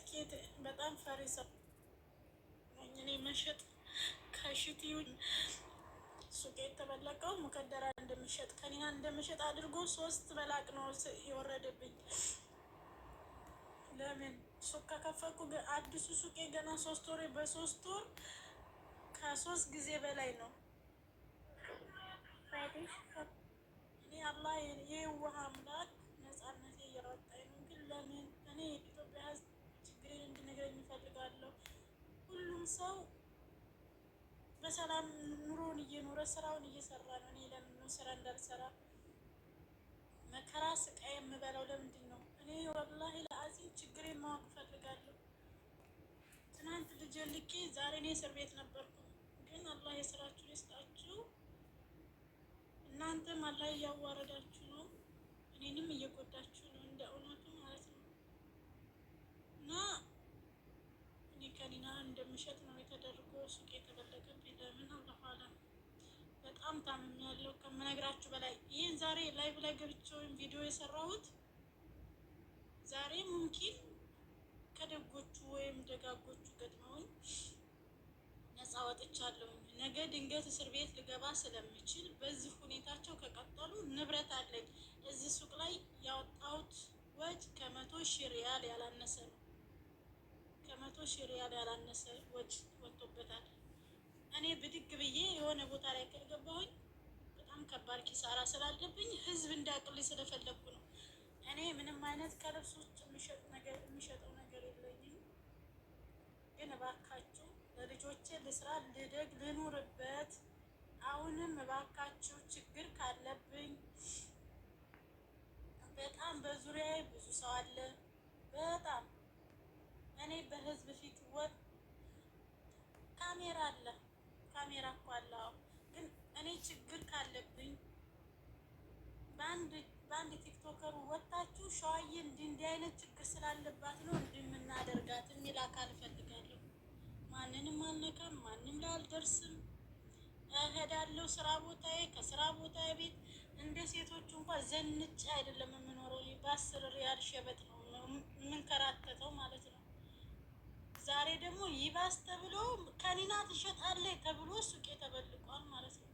ኬት በጣም ፈሪ ሰው ነኝ እኔ። መሸጥ ከሽቲውን ሱቄ የተበለቀው ሙከደራ እንደምሸጥ ከኒና እንደምሸጥ አድርጎ 3 መላቅ ነው የወረደብኝ። ለምን ሱቅ ከከፈኩ አዲሱ ሱቄ ገና 3 ወር በ3 ወር ከ3 ጊዜ በላይ ነው። እኔ አላህ የውሃ አምላክ ነፃነቴ እያወጣኝ ነው። ግን ለምን እኔ የኢትዮጵያ ሕዝብ ችግሬን እንዲነግረኝ እፈልጋለሁ። ሁሉም ሰው በሰላም ኑሮን እየኖረ ስራውን እየሰራ ነው። እኔ ለምን ነው ስራ እንዳልሰራ መከራ ስቃይ የምበላው? ለምንድን ነው? እኔ ወላሂ ለአዚም ችግሬን ማወቅ እፈልጋለሁ። ትናንት ልጄ ልኬ ዛሬ እኔ እስር ቤት ነበርኩ። ግን አላህ የስራችሁን ይስጣችሁ። እናንተም አላህ እያዋረዳችሁ ነው፣ እኔንም እየጎዳችሁ ነው፣ እንደ እውነቱ ማለት ነው። እና እኔ ከኒና እንደምሸጥ ነው የተደረገ ሱቅ የተበለቀብኝ። ለምን አላኋላ በጣም ታምም ያለው ከምነግራችሁ በላይ። ይህን ዛሬ ላይቭ ላይ ገብቼ ወይም ቪዲዮ የሰራሁት ዛሬ ሙምኪን ከደጎቹ ወይም ደጋጎቹ ገጥመውኝ ነፃ ወጥቻለሁ። ነገ ድንገት እስር ቤት ልገባ ስለምችል በዚህ ሁኔታቸው ከቀጠሉ ንብረት አለኝ። እዚህ ሱቅ ላይ ያወጣሁት ወጭ ከ100,000 ሪያል ያላነሰ ነው። ከ100,000 ሪያል ያላነሰ ወጭ ወጥቶበታል። እኔ ብድግ ብዬ የሆነ ቦታ ላይ ከገባሁኝ በጣም ከባድ ኪሳራ ስላለብኝ ህዝብ እንዳቅልኝ ስለፈለግኩ ነው። እኔ ምንም አይነት ከልብስ ውጭ የሚሸጠው ነገር የለኝም። ግን እባካችሁ ለልጆቼ ልስራ፣ ልደግ፣ ልኑርበት። አሁንም እባካችሁ ችግር ካለብኝ በጣም በዙሪያዬ ብዙ ሰው አለ። በጣም እኔ በህዝብ ፊት ካሜራ አለ፣ ካሜራ እኮ አለ። ግን እኔ ችግር ካለብኝ በአንድ ቲክቶከሩ ወጣችሁ ሸዋዬ እንዲህ አይነት ችግር ስላለባት ነው እንደምናደርጋት የሚል አካል እፈልጋለሁ። ማንንም አልነካም፣ ማንም ላይ አልደርስም። እሄዳለሁ ስራ ቦታዬ፣ ከስራ ቦታዬ ቤት እንደ ሴቶቹ እንኳን ዘንጬ አይደለም የምኖረው። በ10 ሪያል ሸበጥ ነው የምንከራተተው ማለት ነው። ዛሬ ደግሞ ይባስ ተብሎ ከኒና ትሸጣለች ተብሎ ሱቄ ተበልቋል ማለት ነው።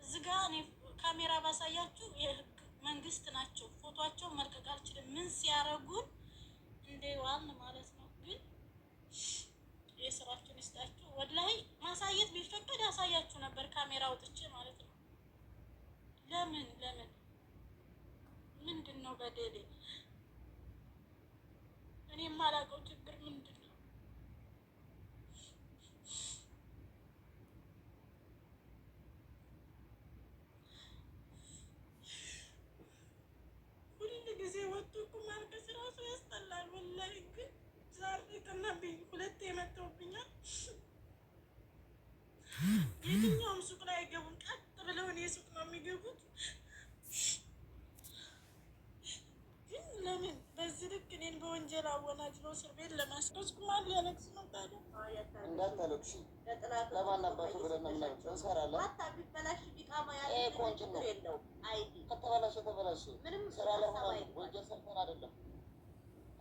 እዚህ ጋ እኔ ካሜራ ባሳያችሁ የህግ መንግስት ናቸው። ፎቶቸው መልቀቅ አልችልም። ምን ሲያረጉን እንደዋል ማለት ነው። ግን የስራችሁን ይስጣችሁ። ወላሂ ማሳየት ቢፈቀድ ያሳያችሁ ነበር፣ ካሜራ አውጥቼ ማለት ነው። ለምን ምንድን ነው በደሌ? እኔ የማላውቀው ችግር ምንድን ነው? ሁሉ ጊዜ ወጡ እኮ ማልቀስ ራሱ ያስጠላል ወላሂ። ግን ዛሬ ቀናብኝ፣ 2 የመጣሁብኛል። የትኛውም ሱቅ ላይ አይገቡም፣ ቀጥ ብለው እኔ ሱቅ ነው የሚገቡት። ግን ለምን በዚህ ልክ እኔን በወንጀል አወናጅለው እስር ቤት ለማስደስ ማን ሊያለቅስ ነው ታዲያ? እንዳታለቅሺ ለማን አባቱ ብለን እንሰራለን። ከተበላሸ ተበላሸ። ስራ ላይ ሆነ ወንጀል ሰርተን አይደለም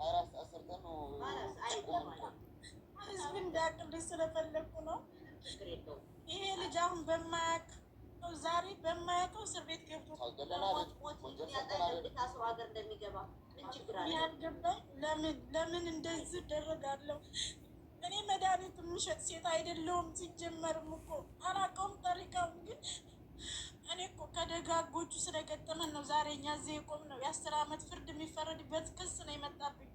24 ሰዓት ሰርተን ነው። ህዝብ እንዳቅልኝ ስለፈለግኩ ነው። ይሄ ልጅ አሁን ዛሬ በማያውቀው እስር ቤት ገብቶ ያልገባኝ ለምን እንደዚህ ደረጋለሁ? እኔ መድኃኒት የምሸጥ ሴት አይደለሁም። ሲጀመርም እኮ አላውቀውም ጠሪቃውን። ግን እኔ እኮ ከደጋጎቹ ስለገጠመን ነው ዛሬ እኛ እዚህ የቆምነው። የ10 ዓመት ፍርድ የሚፈረድበት ክስ ነው የመጣብኝ።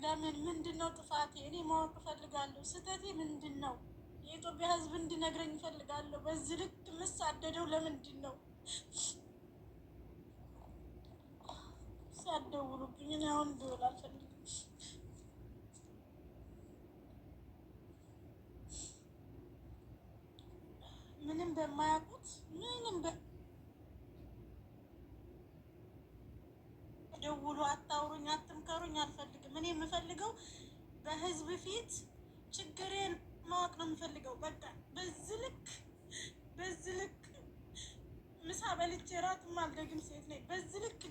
ለምን ምንድን ነው ጥፋቴ? እኔ ማወቅ እፈልጋለሁ። ስህተቴ ምንድን ነው? የኢትዮጵያ ሕዝብ እንዲነግረኝ እፈልጋለሁ። በዚህ ልክ የምሳደደው ለምንድን ነው? ሳትደውሉብኝ እኔ አሁን ደውል አልፈልግም። ምንም በማያውቁት ደውሉ፣ አታውሩኝ፣ አትምከሩኝ አልፈልግም። እኔ የምፈልገው በህዝብ ፊት ችግሬን ማወቅ ነው የምፈልገው። በቃ በዚህ ልክ ምሳ በልቼ እራት ማልደግም ሴት ነኝ። በዚህ ልክ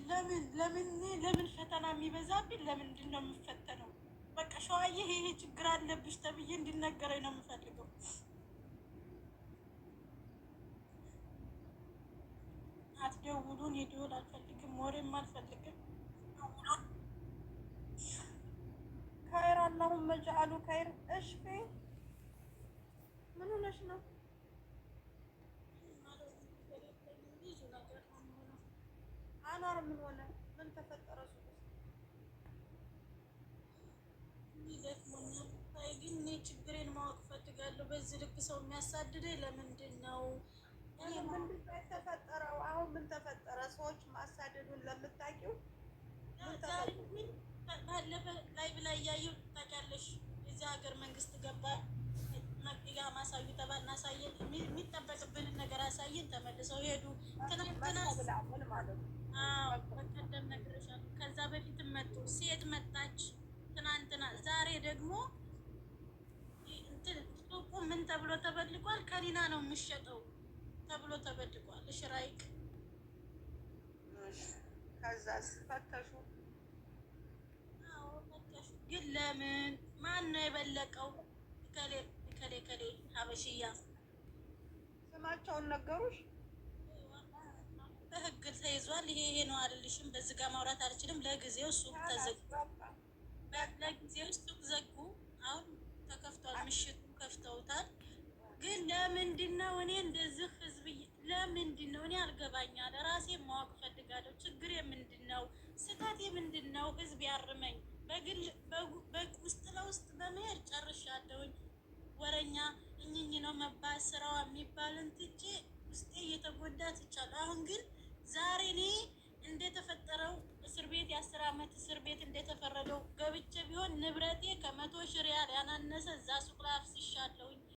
ለምን ፈተና የሚበዛብኝ? ለምንድን ነው የምፈተነው? በቃ ሸዋዬ ይሄ ችግር አለብሽ ተብዬ እንዲነገረኝ ነው የምፈልገው። አትደውሉን፣ የደወል አልፈልግም፣ ወሬም አልፈልግም። ካይር አላሁመ ጀዐሉ ካይር። እሺ ምን ሆነሽ ነው? አኗር ምን ሆነ? ምን ተፈጠረ? ይደክሞኛል። አይ ግን እኔ ችግሬን ማወቅ ፈልጋለሁ። በዚህ ልክ ሰው የሚያሳድደኝ ለምንድን ነው? ምንድን ነው የተፈጠረው? አሁን ምን ተፈጠረ? ሰዎች ማሳደዱን ለምታውቂው ባለፈ ላይ ብላ እያየሁ ታውቂያለሽ። የዚህ ሀገር መንግስት ገባ ጋ ማሳዩ ተባል እናሳየን፣ የሚጠበቅብንን ነገር አሳየን፣ ተመልሰው ሄዱ። ትናንትና በቀደም ነግሬሻለሁ። ከዛ በፊትም መጡ፣ ሴት መጣች ትናንትና። ዛሬ ደግሞ ሱቁ ምን ተብሎ ተበልቋል? ከኒና ነው የሚሸጠው ተብሎ ተበልቋል። ሽራይቅ ከዛስ ፈተሹ። አዎ ፈተሹ። ግን ለምን? ማን ነው የበለቀው? ከሌ ከሌ ከሌ ሀበሽያ ስማቸውን ነገሩሽ? በህግ ተይዟል። ይሄ ነው አልልሽም። በዚህ ጋር ማውራት አልችልም። ለጊዜው ሱቅ ተዘጉ። ለጊዜው ሱቅ ዘጉ። አሁን ተከፍቷል። ምሽቱ ከፍተውታል። ግን ለምንድን ነው እኔ እንደዚህ ህዝብ ለምንድን ነው? እኔ አልገባኛል። ራሴ ማወቅ ፈልጋለሁ። ችግር የምንድን ነው? ስህተት የምንድን ነው? ህዝብ ያርመኝ። በግል ውስጥ ለውስጥ በመሄድ ጨርሻለሁኝ። ወረኛ እኝኝ ነው መባል ስራዋ የሚባልን ትቼ ውስጤ እየተጎዳ ትቻለሁ። አሁን ግን ዛሬ እኔ እንደተፈጠረው እስር ቤት የ10 ዓመት እስር ቤት እንደተፈረደው ገብቼ ቢሆን ንብረቴ ከ100 ሺህ